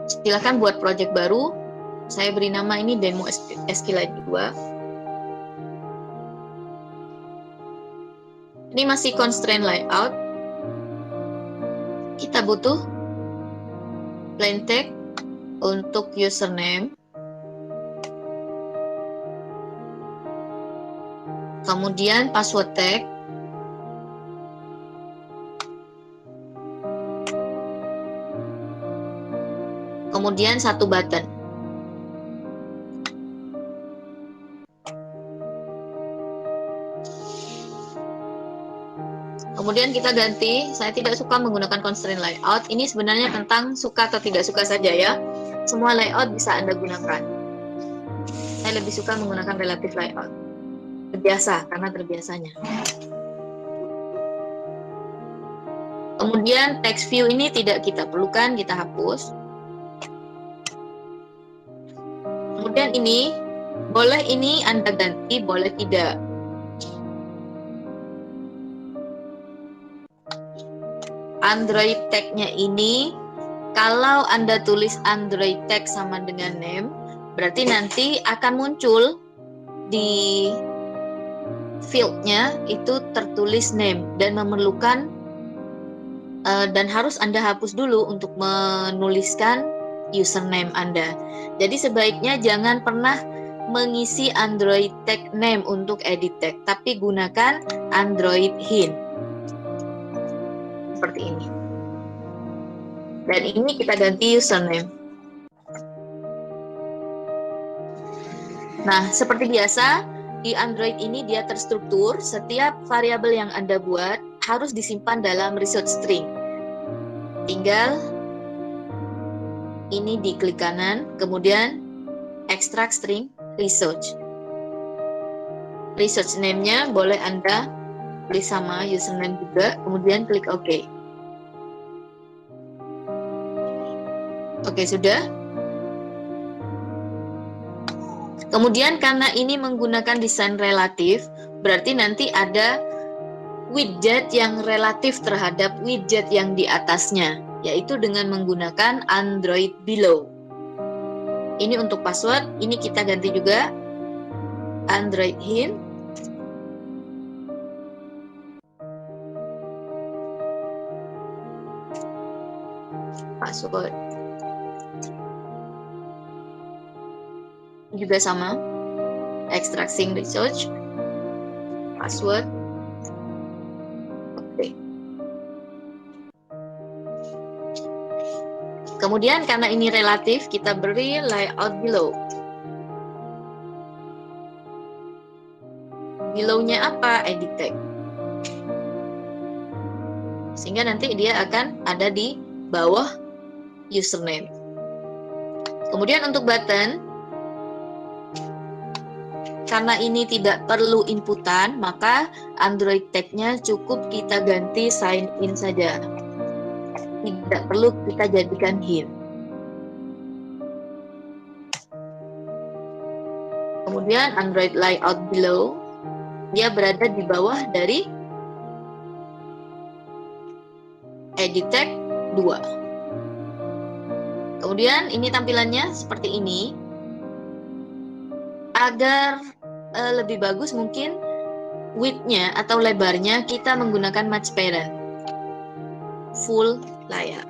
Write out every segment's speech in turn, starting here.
Silakan buat project baru. Saya beri nama ini demo SQLite 2. Ini masih constraint layout. Kita butuh plain text untuk username. Kemudian password tag. Kemudian satu button. Kemudian kita ganti, saya tidak suka menggunakan constraint layout. Ini sebenarnya tentang suka atau tidak suka saja ya. Semua layout bisa Anda gunakan. Saya lebih suka menggunakan relative layout. Terbiasa, karena terbiasanya. Kemudian text view ini tidak kita perlukan, kita hapus. Kemudian ini, boleh ini Anda ganti, boleh tidak. Android tag-nya ini, kalau Anda tulis Android tag sama dengan name, berarti nanti akan muncul di field-nya itu tertulis name dan memerlukan dan harus Anda hapus dulu untuk menuliskan username Anda. Jadi sebaiknya jangan pernah mengisi Android tag name untuk edit tag, tapi gunakan Android hint. Seperti ini. Dan ini kita ganti username. Nah, seperti biasa, di Android ini dia terstruktur. Setiap variabel yang Anda buat harus disimpan dalam resource string. Tinggal ini diklik kanan, kemudian extract string resource. Resource name-nya boleh Anda tulis sama username juga, kemudian klik OK. Oke, sudah. Kemudian karena ini menggunakan desain relatif, berarti nanti ada widget yang relatif terhadap widget yang di atasnya, yaitu dengan menggunakan Android below. Ini untuk password, ini kita ganti juga Android hint. Password juga sama, extract string resource, password. Oke. Kemudian karena ini relatif, kita beri layout below. Below-nya apa? Edit tag. Sehingga nanti dia akan ada di bawah username. Kemudian untuk button, karena ini tidak perlu inputan, maka Android tag-nya cukup kita ganti sign in saja. Tidak perlu kita jadikan hint. Kemudian Android layout below, dia berada di bawah dari edit tag 2. Kemudian ini tampilannya seperti ini. Agar lebih bagus mungkin width-nya atau lebarnya kita menggunakan match parent. Full layar.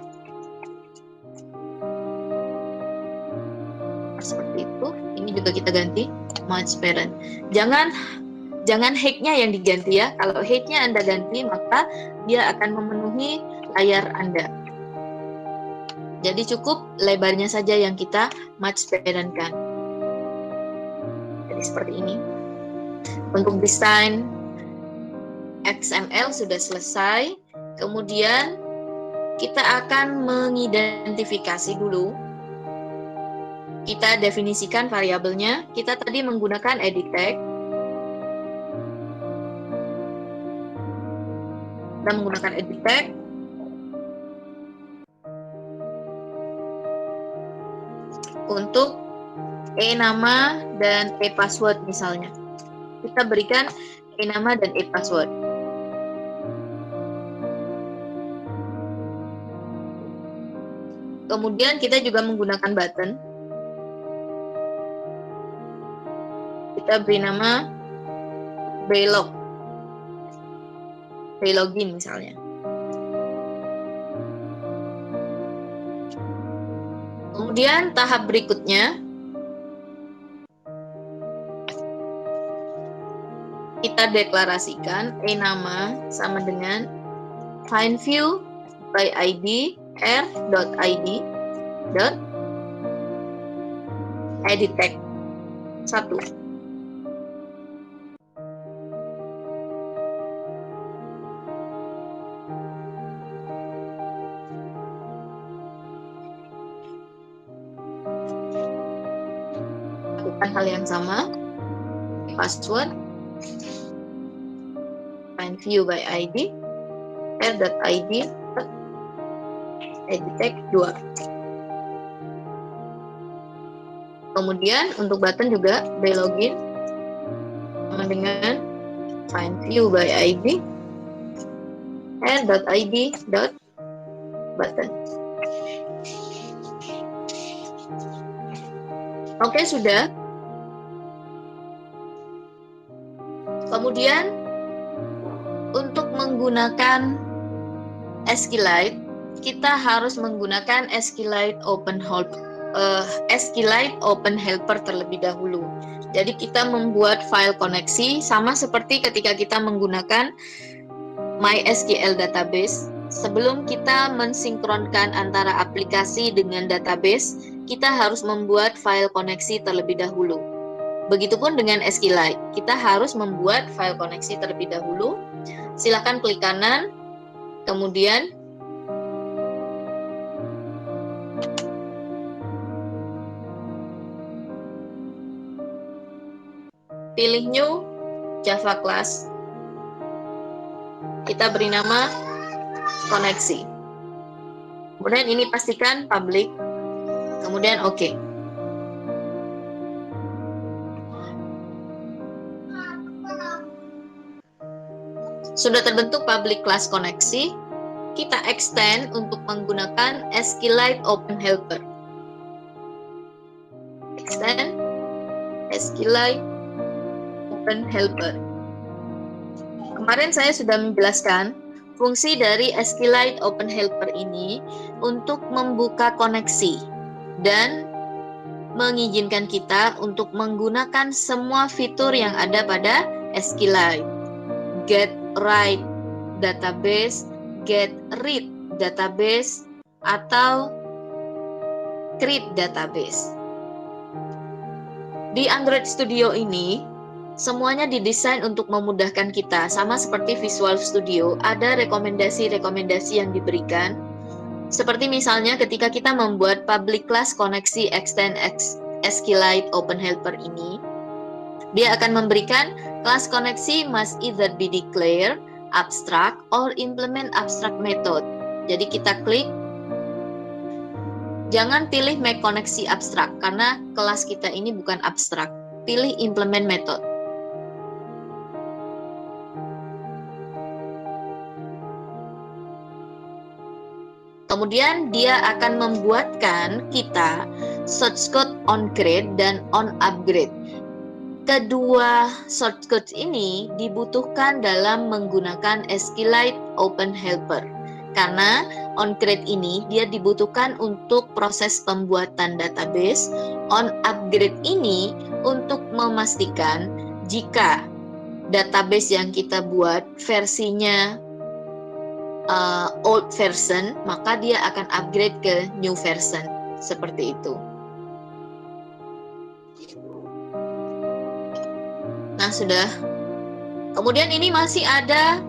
Seperti itu. Ini juga kita ganti match parent. Jangan height-nya yang diganti ya. Kalau height-nya Anda ganti, maka dia akan memenuhi layar Anda. Jadi cukup lebarnya saja yang kita match parent-kan. Jadi seperti ini. Untuk desain XML sudah selesai. Kemudian kita akan mengidentifikasi dulu. Kita definisikan variabelnya. Kita tadi menggunakan edit tag. Kita menggunakan edit tag. Untuk nama dan password misalnya. Kita berikan nama dan password. Kemudian kita juga menggunakan button. Kita beri nama Login misalnya. Kemudian tahap berikutnya, kita deklarasikan nama sama dengan find view by ID r.id dot edit tag 1. Lakukan hal yang sama, password find view by ID r.id edit tag 2. Kemudian untuk button juga login sama dengan find view by ID r.id button. Oke, sudah. Kemudian untuk menggunakan SQLite, kita harus menggunakan SQLite Open Helper terlebih dahulu. Jadi kita membuat file koneksi sama seperti ketika kita menggunakan MySQL database. Sebelum kita mensinkronkan antara aplikasi dengan database, kita harus membuat file koneksi terlebih dahulu. Begitupun dengan SQLite, kita harus membuat file koneksi terlebih dahulu. Silakan klik kanan, kemudian pilih New Java Class. Kita beri nama koneksi. Kemudian ini pastikan public, kemudian OK. Sudah terbentuk public class koneksi, kita extend untuk menggunakan SQLite Open Helper. Extend SQLite Open Helper. Kemarin saya sudah menjelaskan fungsi dari SQLite Open Helper ini untuk membuka koneksi dan mengizinkan kita untuk menggunakan semua fitur yang ada pada SQLite. Get write database, get read database, atau create database. Di Android Studio ini, semuanya didesain untuk memudahkan kita, sama seperti Visual Studio, ada rekomendasi-rekomendasi yang diberikan. Seperti misalnya ketika kita membuat public class koneksi extend SQLite Open Helper ini, dia akan memberikan kelas koneksi must either be declare, abstract, or implement abstract method. Jadi kita klik, jangan pilih make koneksi abstract karena kelas kita ini bukan abstract. Pilih implement method. Kemudian dia akan membuatkan kita source code on create dan on upgrade. Kedua shortcut ini dibutuhkan dalam menggunakan SQLite Open Helper. Karena on-create ini dia dibutuhkan untuk proses pembuatan database. On-upgrade ini untuk memastikan jika database yang kita buat versinya old version, maka dia akan upgrade ke new version. Seperti itu. Nah, sudah. Kemudian ini masih ada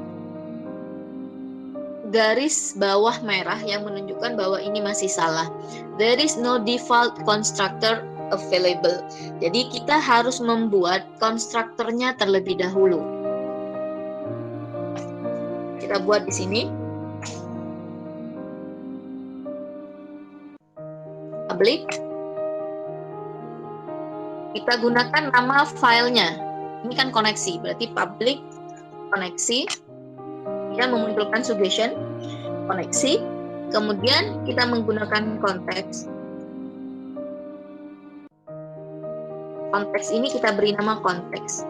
garis bawah merah yang menunjukkan bahwa ini masih salah. There is no default constructor available. Jadi kita harus membuat konstruktornya terlebih dahulu. Kita buat di sini. Public. Kita gunakan nama filenya. Ini kan koneksi, berarti public koneksi. Dia memunculkan suggestion koneksi. Kemudian kita menggunakan konteks. Konteks ini kita beri nama konteks.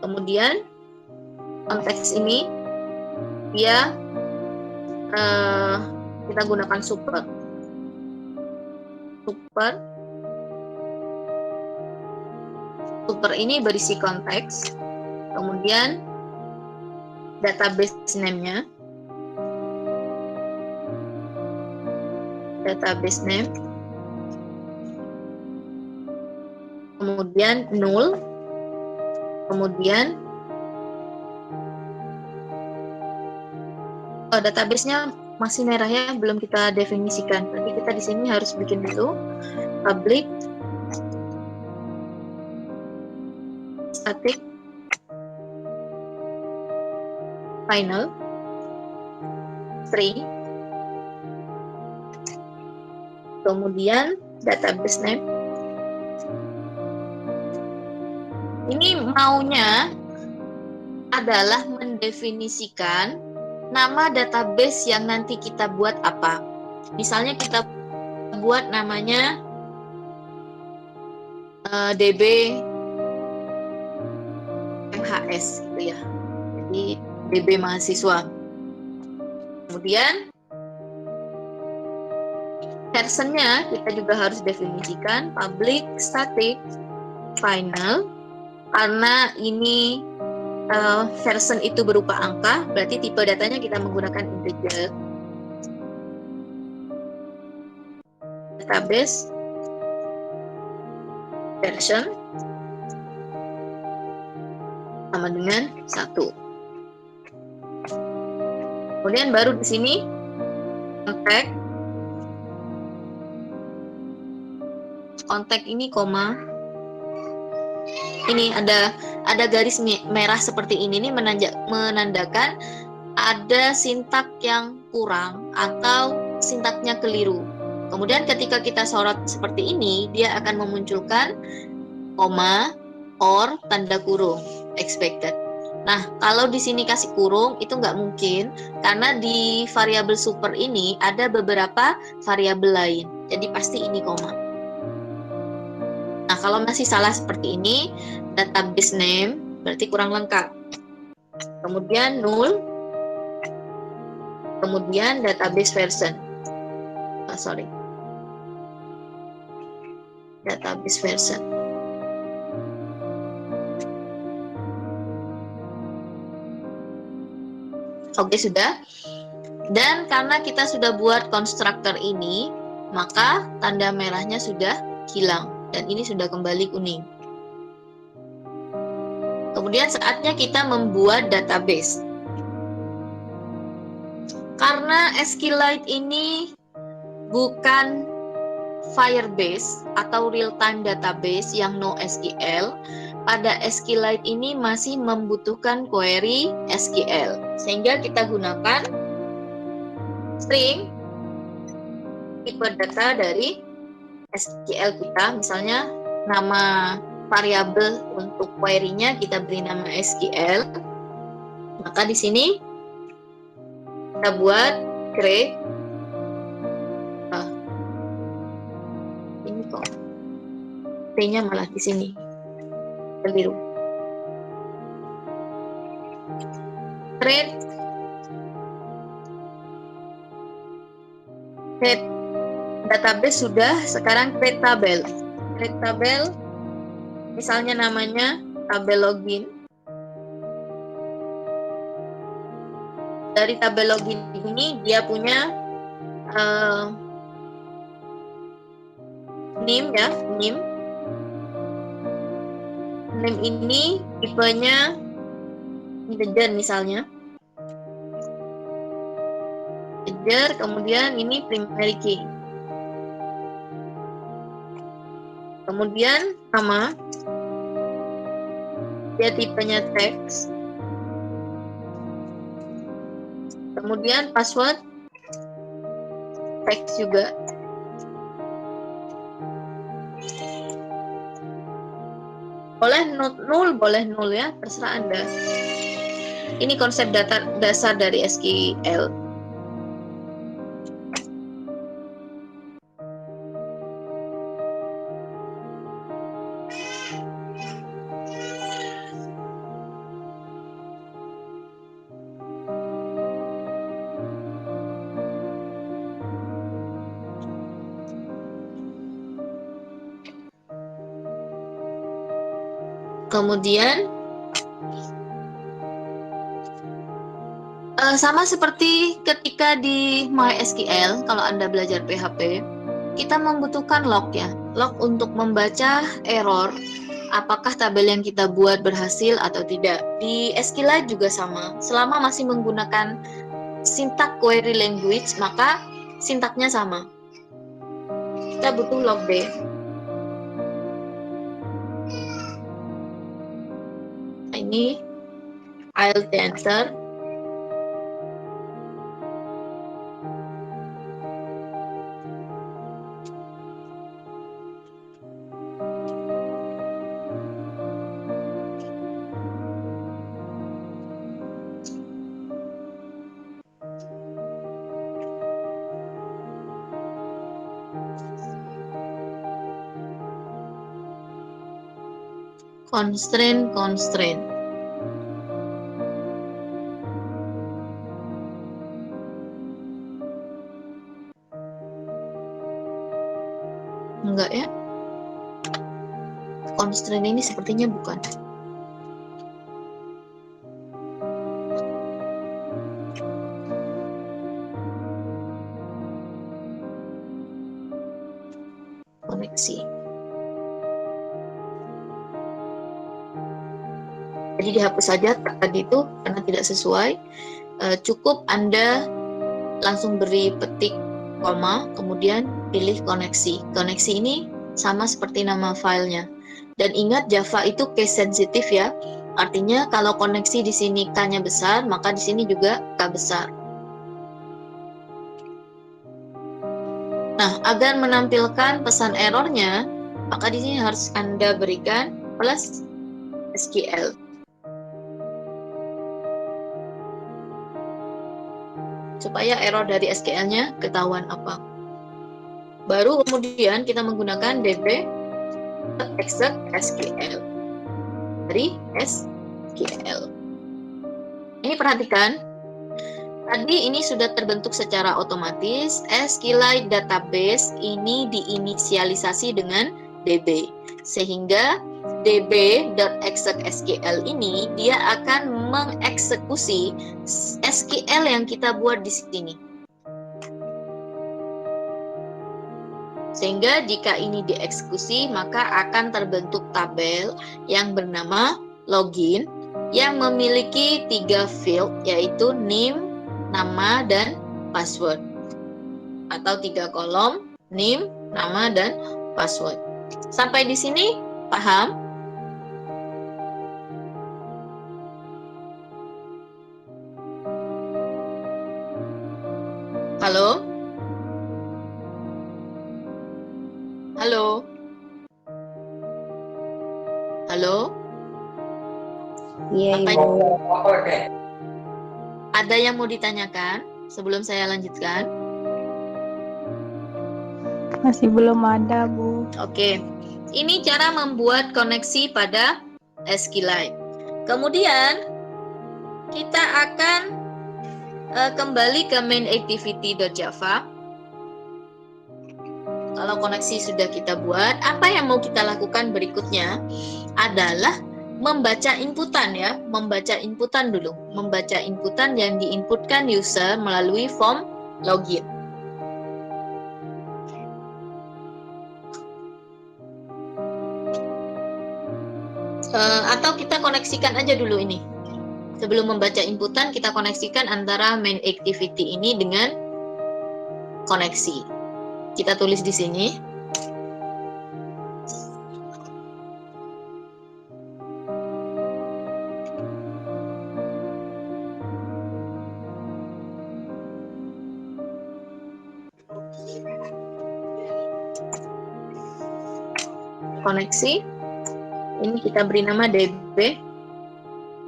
Kemudian konteks ini dia kita gunakan super. Super ini berisi konteks. Kemudian database name-nya. Database name. Kemudian null. Kemudian database-nya masih merah ya, belum kita definisikan. Tapi kita di sini harus bikin dulu public static final string, kemudian database name. Ini maunya adalah mendefinisikan nama database yang nanti kita buat apa. Misalnya kita buat namanya DB MHS gitu ya. Jadi DB mahasiswa. Kemudian versionnya kita juga harus definisikan public static final, karena ini version itu berupa angka, berarti tipe datanya kita menggunakan integer. Database version sama dengan 1. Kemudian baru di sini kontak ini koma. Ini ada garis merah seperti ini menandakan ada sintak yang kurang atau sintaknya keliru. Kemudian ketika kita sorot seperti ini, dia akan memunculkan koma, or, tanda kurung, expected. Nah, kalau di sini kasih kurung, itu nggak mungkin, karena di variabel super ini ada beberapa variabel lain. Jadi pasti ini koma. Nah, kalau masih salah seperti ini, database name berarti kurang lengkap. Kemudian null, kemudian database version. Database version. Oke, sudah. Dan karena kita sudah buat konstruktor ini, maka tanda merahnya sudah hilang. Dan ini sudah kembali kuning. Kemudian saatnya kita membuat database. Karena SQLite ini bukan Firebase atau real-time database yang NoSQL, pada SQLite ini masih membutuhkan query SQL. Sehingga kita gunakan string tipe data dari SQL kita, misalnya nama variabel untuk query-nya kita beri nama SQL. Maka di sini kita buat create. Ini kok T-nya malah di sini keliru. Create database sudah, sekarang create tabel. Create tabel, misalnya namanya tabel login. Dari tabel login ini dia punya name ya, name. Name ini tipenya integer misalnya. Integer, kemudian ini primary key. Kemudian nama, dia tipenya text. Kemudian password text juga. Boleh null ya, terserah Anda. Ini konsep dasar dari SQL. Kemudian sama seperti ketika di MySQL, kalau Anda belajar PHP, kita membutuhkan log ya. Log untuk membaca error, apakah tabel yang kita buat berhasil atau tidak. Di SQLite juga sama. Selama masih menggunakan sintak query language, maka sintaknya sama. Kita butuh log D. Ini I'll enter. Constraint. Enggak ya? Constraint ini sepertinya bukan. Koneksi. Jadi dihapus saja tadi itu karena tidak sesuai. Cukup Anda langsung beri petik koma, kemudian pilih koneksi. Koneksi ini sama seperti nama filenya. Dan ingat Java itu case sensitif ya. Artinya kalau koneksi di sini K-nya besar, maka di sini juga K besar. Nah, agar menampilkan pesan errornya, maka di sini harus Anda berikan plus SQL. Supaya error dari SQL-nya ketahuan apa. Baru kemudian kita menggunakan db.exec SQL dari SQL. Ini perhatikan, tadi ini sudah terbentuk secara otomatis. SQLite database ini diinisialisasi dengan db, sehingga db.exec SQL ini dia akan mengeksekusi SQL yang kita buat di sini. Sehingga jika ini dieksekusi, maka akan terbentuk tabel yang bernama login yang memiliki 3 field, yaitu name, nama, dan password. Atau 3 kolom, name, nama, dan password. Sampai di sini paham? Halo? Halo? Halo? Iya, Apa Ibu. Ada yang mau ditanyakan sebelum saya lanjutkan? Masih belum ada, Bu. Oke. Ini cara membuat koneksi pada SQLite. Kemudian kita akan kembali ke main activity.java. Kalau koneksi sudah kita buat, apa yang mau kita lakukan berikutnya adalah membaca inputan ya, membaca inputan dulu, membaca inputan yang diinputkan user melalui form login. Atau kita koneksikan aja dulu ini. Sebelum membaca inputan, kita koneksikan antara main activity ini dengan koneksi. Kita tulis di sini. Koneksi. Ini kita beri nama db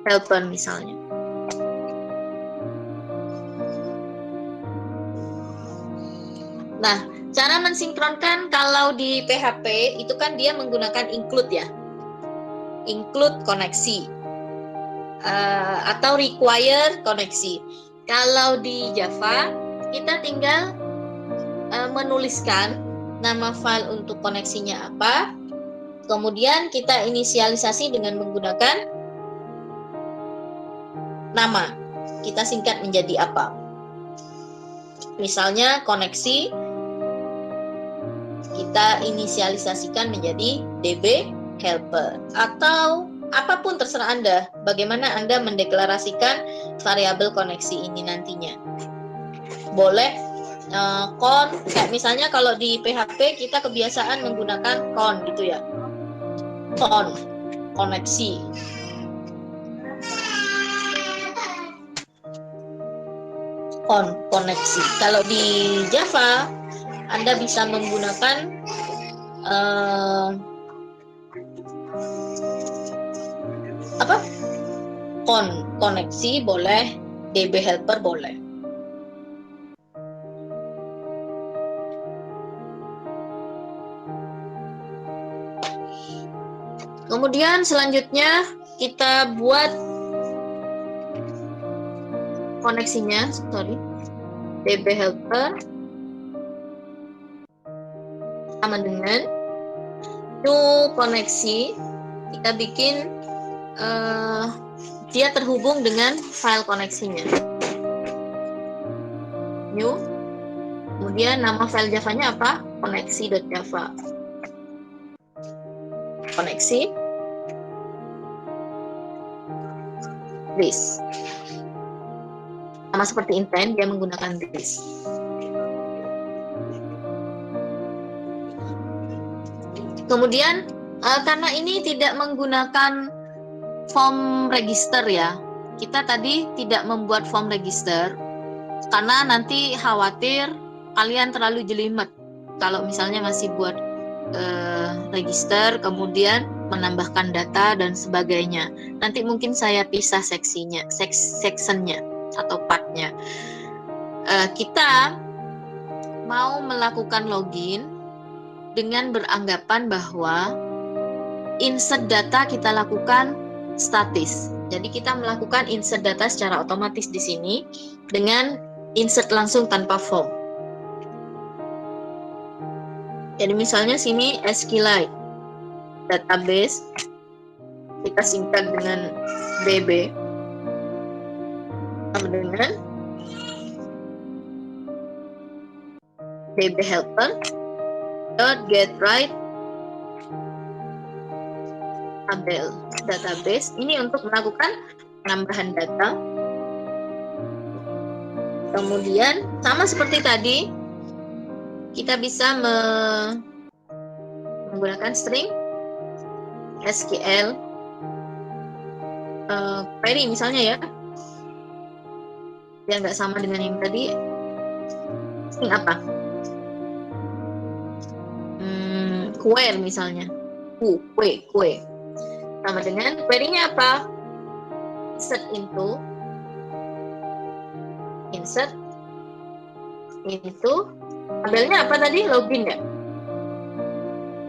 helper misalnya. Nah, cara mensinkronkan kalau di PHP itu kan dia menggunakan include ya. Include koneksi. Atau require koneksi. Kalau di Java, kita tinggal menuliskan nama file untuk koneksinya apa, kemudian kita inisialisasi dengan menggunakan nama. Kita singkat menjadi apa. Misalnya koneksi, kita inisialisasikan menjadi DB helper. Atau apapun terserah Anda, bagaimana Anda mendeklarasikan variabel koneksi ini nantinya. Boleh con, kayak misalnya kalau di PHP kita kebiasaan menggunakan con gitu ya. Con, koneksi. Con, koneksi. Kalau di Java, Anda bisa menggunakan con, koneksi boleh, DB helper boleh. Kemudian selanjutnya kita buat koneksinya, DB helper sama dengan new koneksi. Kita bikin dia terhubung dengan file koneksinya. New. Kemudian nama file Java-nya apa? Koneksi.java. Koneksi. This. Sama seperti intent, dia menggunakan this. Kemudian karena ini tidak menggunakan form register ya, kita tadi tidak membuat form register karena nanti khawatir kalian terlalu jelimet kalau misalnya masih buat register kemudian menambahkan data dan sebagainya. Nanti mungkin saya pisah sectionnya atau partnya. Kita mau melakukan login dengan beranggapan bahwa insert data kita lakukan statis. Jadi kita melakukan insert data secara otomatis di sini dengan insert langsung tanpa form. Jadi misalnya sini SQLite database, kita singkat dengan DB sama dengan DB helper dot get right tabel database. Ini untuk melakukan penambahan data. Kemudian sama seperti tadi, kita bisa menggunakan string SQL query misalnya ya. Dia nggak sama dengan yang tadi. String apa? Query misalnya. Kue. Sama dengan query-nya apa? Insert into tabelnya apa tadi? Login ya?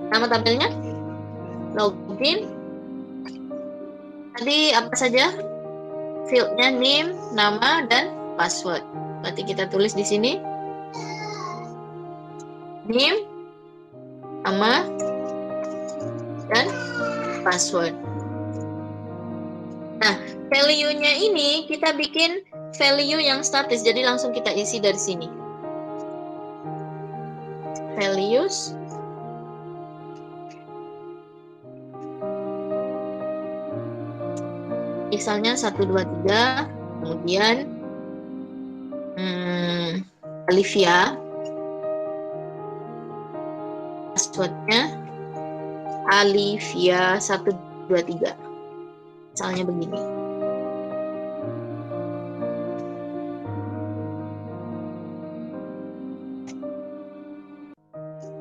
Nama tabelnya? Login. Tadi apa saja? Fieldnya name, nama, dan password. Berarti kita tulis di sini name, nama, dan password. Nah, value-nya ini kita bikin value yang statis, jadi langsung kita isi dari sini. Values misalnya 1, 2, 3, kemudian Olivia, passwordnya Olivia 1, 2, 3, misalnya begini.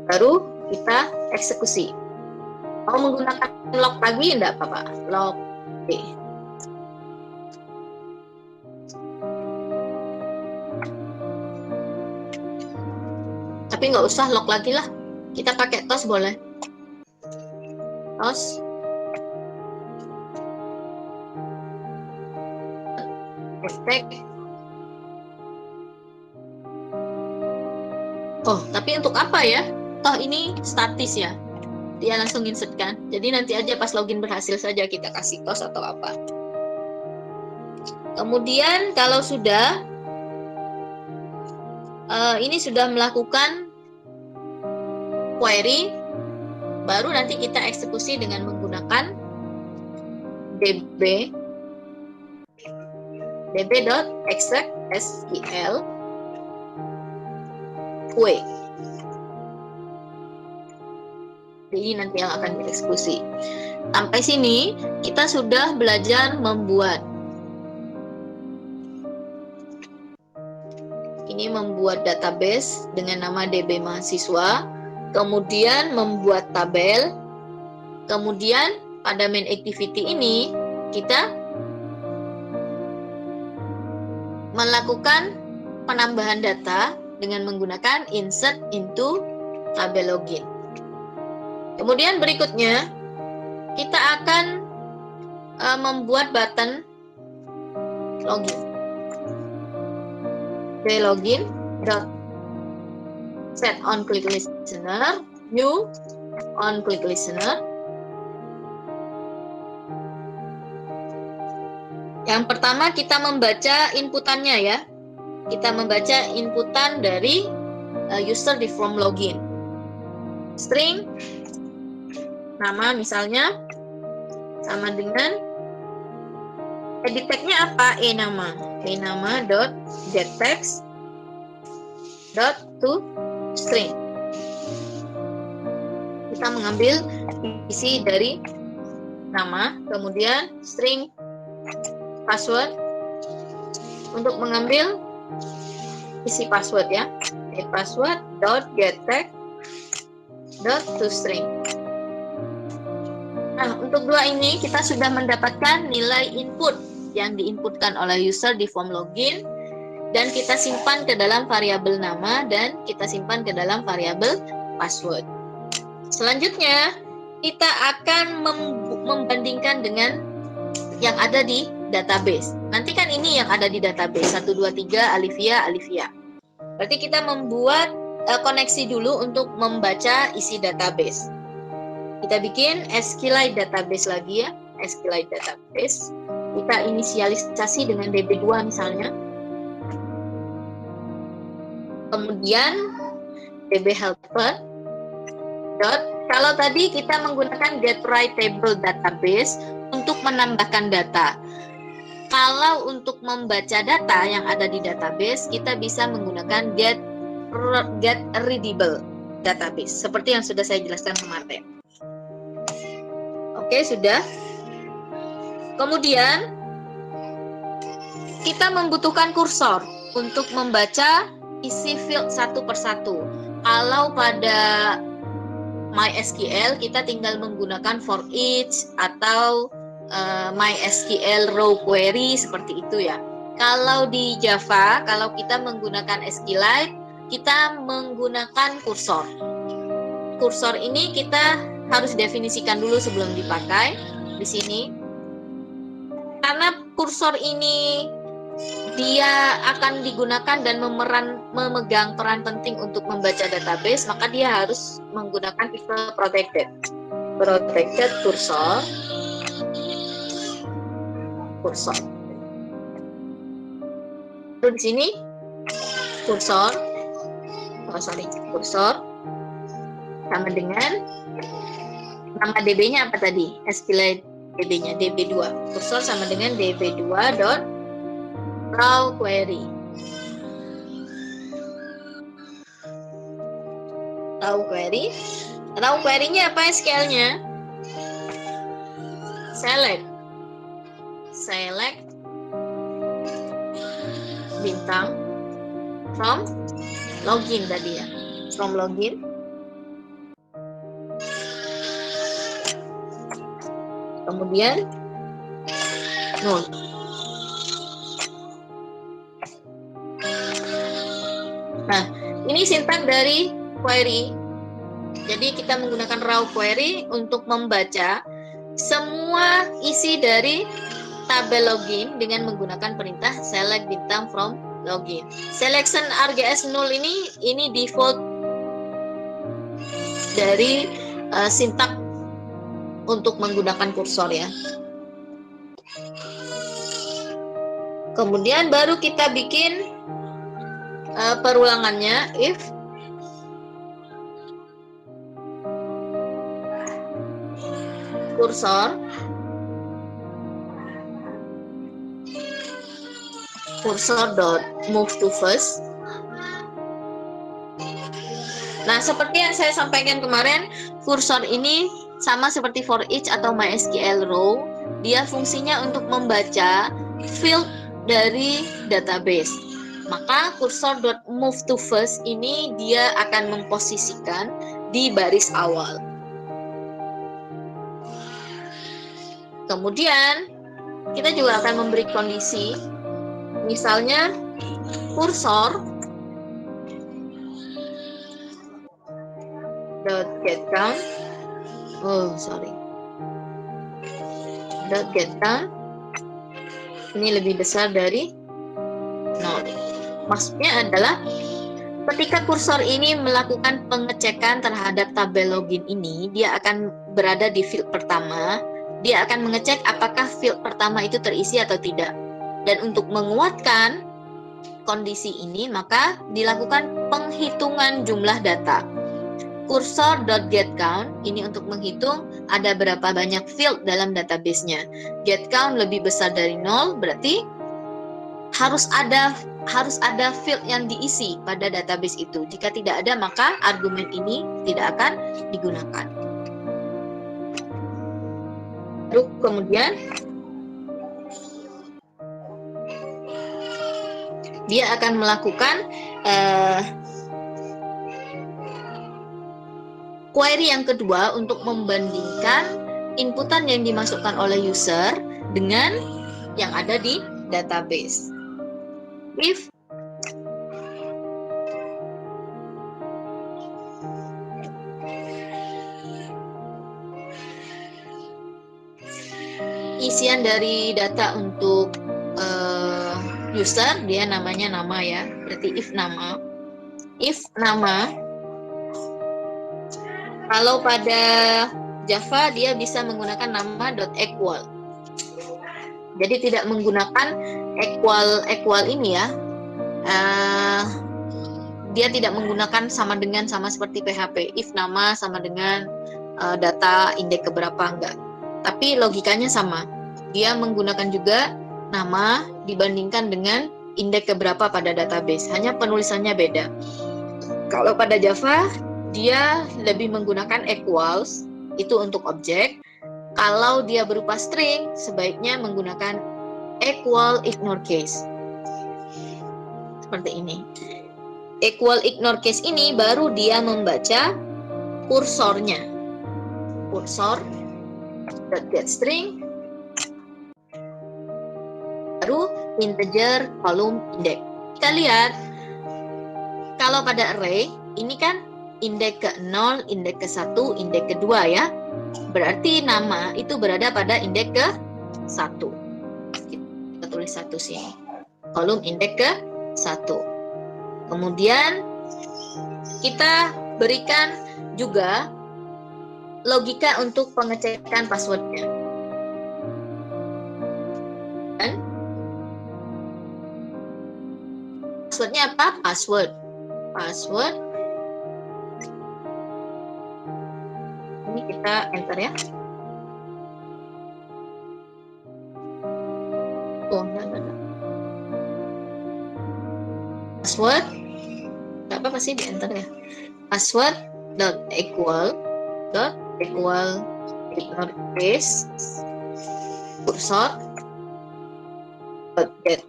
Baru kita eksekusi. Mau menggunakan log lagi enggak apa-apa, log D. Tapi nggak usah log lagi lah. Kita pakai tos boleh. Tos. Hashtag. Oh, tapi untuk apa ya? Toh ini statis ya. Dia langsung insert kan. Jadi nanti aja pas login berhasil saja kita kasih tos atau apa. Kemudian kalau sudah ini sudah melakukan query, baru nanti kita eksekusi dengan menggunakan db.exec SQL query. Ini nanti yang akan dieksekusi. Sampai sini kita sudah belajar membuat. Ini membuat database dengan nama DB mahasiswa, kemudian membuat tabel, kemudian pada main activity ini kita melakukan penambahan data dengan menggunakan insert into tabel login. Kemudian berikutnya kita akan membuat button login. Login set on click listener, new on click listener. Yang pertama kita membaca inputannya ya. Kita membaca inputan dari user di form login. String nama misalnya sama dengan edit tag-nya apa? nama dot get text dot to string. Kita mengambil isi dari nama, kemudian string password untuk mengambil isi password ya. Password dot get text dot to string. Nah, untuk dua ini kita sudah mendapatkan nilai input yang diinputkan oleh user di form login dan kita simpan ke dalam variabel nama dan kita simpan ke dalam variabel password. Selanjutnya, kita akan membandingkan dengan yang ada di database. Nanti kan ini yang ada di database 1 2 3 Alivia. Berarti kita membuat koneksi dulu untuk membaca isi database. Kita bikin SQLite database lagi ya, SQLite database. Kita inisialisasi dengan DB2 misalnya. Kemudian DB helper. Kalau tadi kita menggunakan get write table database untuk menambahkan data. Kalau untuk membaca data yang ada di database, kita bisa menggunakan get readable database seperti yang sudah saya jelaskan kemarin. Oke, sudah. Kemudian kita membutuhkan kursor untuk membaca isi field satu persatu. Kalau pada MySQL kita tinggal menggunakan for each atau MySQL row query seperti itu ya. Kalau di Java, kalau kita menggunakan SQLite, kita menggunakan kursor. Kursor ini kita harus definisikan dulu sebelum dipakai di sini. Karena kursor ini dia akan digunakan dan memegang peran penting untuk membaca database, maka dia harus menggunakan tipe protected kursor. Lalu di sini kursor sama dengan nama DB-nya apa tadi? SQLite DB-nya DB2. Kursor sama dengan DB2 dot raw query. Raw query-nya apa SQL-nya? Select bintang from login tadi ya. From login. Kemudian null. Nah, ini sintak dari query. Jadi kita menggunakan raw query untuk membaca semua isi dari tabel login dengan menggunakan perintah select bintang from login. Selection RGS 0 ini default dari sintak untuk menggunakan kursor ya. Kemudian baru kita bikin perulangannya, if cursor dot move to first. Nah, seperti yang saya sampaikan kemarin, kursor ini sama seperti for each atau MySQL row, dia fungsinya untuk membaca field dari database. Maka cursor dot move to first ini dia akan memposisikan di baris awal. Kemudian kita juga akan memberi kondisi, misalnya cursor dot get count, dot get count ini lebih besar dari 0. Maksudnya adalah ketika kursor ini melakukan pengecekan terhadap tabel login ini, dia akan berada di field pertama. Dia akan mengecek apakah field pertama itu terisi atau tidak. Dan untuk menguatkan kondisi ini, maka dilakukan penghitungan jumlah data. Cursor.getCount ini untuk menghitung ada berapa banyak field dalam database-nya. GetCount lebih besar dari 0, berarti harus ada field yang diisi pada database itu. Jika tidak ada, maka argumen ini tidak akan digunakan. Lalu kemudian dia akan melakukan query yang kedua untuk membandingkan inputan yang dimasukkan oleh user dengan yang ada di database. If isian dari data untuk user, dia namanya nama ya, berarti if nama, kalau pada Java dia bisa menggunakan nama .equal, jadi tidak menggunakan equal ini ya, dia tidak menggunakan sama seperti PHP, if nama sama dengan data indeks keberapa, enggak. Tapi logikanya sama. Dia menggunakan juga nama dibandingkan dengan indeks keberapa pada database. Hanya penulisannya beda. Kalau pada Java, dia lebih menggunakan equals, itu untuk objek. Kalau dia berupa string, sebaiknya menggunakan equal ignore case. Seperti ini. Equal ignore case ini baru dia membaca kursornya. Kursor get string baru integer kolom index. Kita lihat kalau pada array ini kan indeks ke-0, indeks ke-1, indeks ke-2 ya. Berarti nama itu berada pada indeks ke-1. Kita tulis 1 sini. Kolom indeks ke-1. Kemudian kita berikan juga logika untuk pengecekan passwordnya. Dan passwordnya apa? Password. Ini kita enter ya. Enggak. Password. Enggak apa-apa sih di enter ya. Password equal ignore case cursor get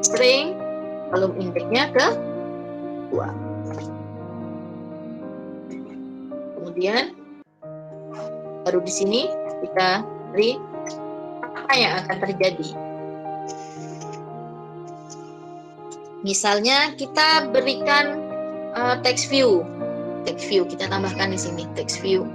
string kolom indeksnya ke 2. Kemudian baru di sini kita beri apa yang akan terjadi. Misalnya kita berikan text view. Text view kita tambahkan di sini, text view.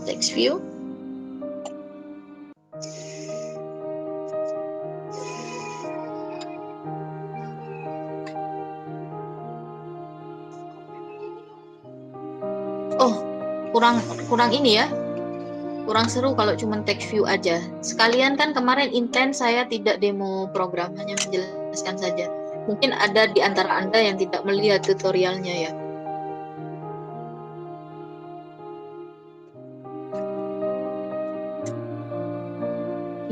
Text view. Oh, kurang ini ya. Kurang seru kalau cuma text view aja. Sekalian kan kemarin intent saya tidak demo program, hanya menjelaskan saja. Mungkin ada di antara Anda yang tidak melihat tutorialnya ya.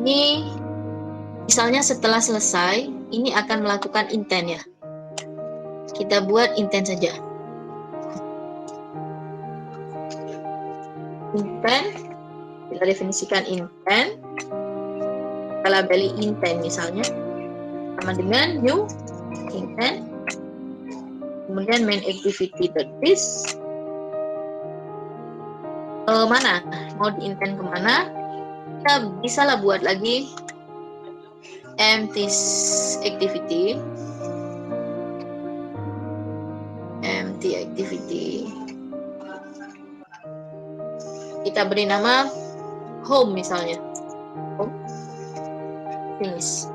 Ini misalnya setelah selesai, ini akan melakukan intent ya. Kita buat intent saja. Intent, kita definisikan intent, kita labeli intent misalnya, sama dengan new intent, kemudian main activity.this, mana mau di intent kemana, kita bisa lah buat lagi empty activity, kita beri nama home misalnya, home, finish.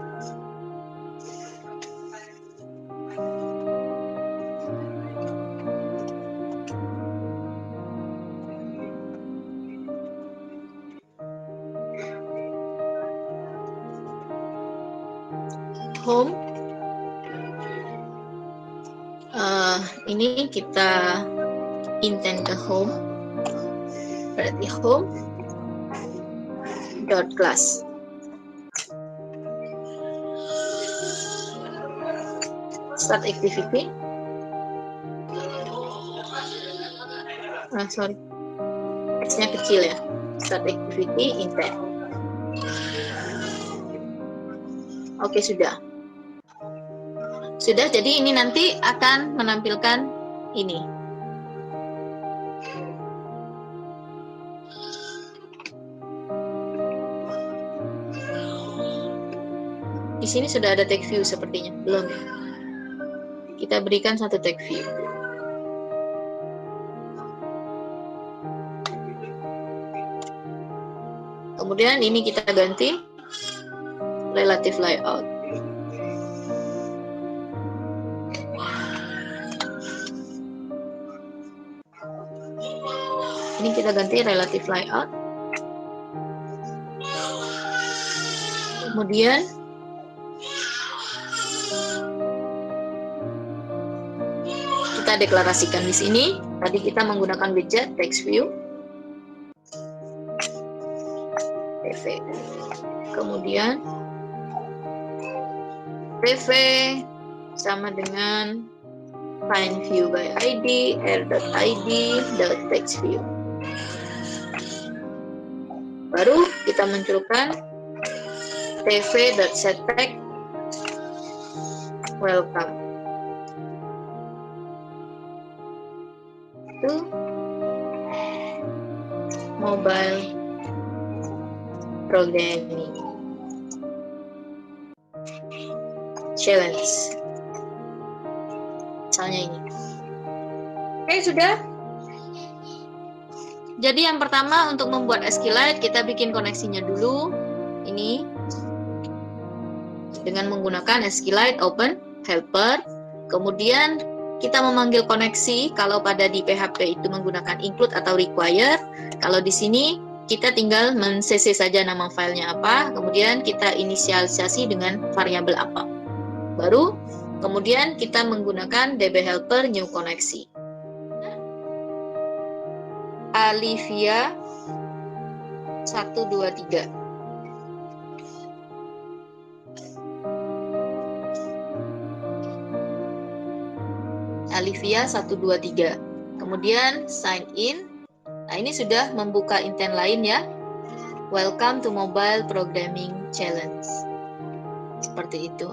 Home, ini kita intent ke home, berarti home dot class. Start activity. Sorry, X-nya kecil ya. Start activity intent. Oke, sudah. Sudah, jadi ini nanti akan menampilkan ini. Di sini sudah ada text view sepertinya, belum? Kita berikan satu text view. Kemudian ini kita ganti relative layout. Ini kita ganti relative layout. Kemudian kita deklarasikan di sini. Tadi kita menggunakan widget text view. PV. Kemudian PV sama dengan find view by ID, r.id.textView. Baru kita munculkan tv.setTag welcome to mobile programming challenge. Misalnya ini. Oke, sudah. Jadi yang pertama untuk membuat SQLite kita bikin koneksinya dulu. Ini dengan menggunakan SQLite open helper. Kemudian kita memanggil koneksi kalau pada di PHP itu menggunakan include atau require. Kalau di sini kita tinggal men-cc saja nama filenya apa, kemudian kita inisialisasi dengan variabel apa. Baru kemudian kita menggunakan db helper new koneksi. Alivia 123. Alivia 123. Kemudian sign in. Nah, ini sudah membuka intent lain ya. Welcome to Mobile Programming Challenge. Seperti itu.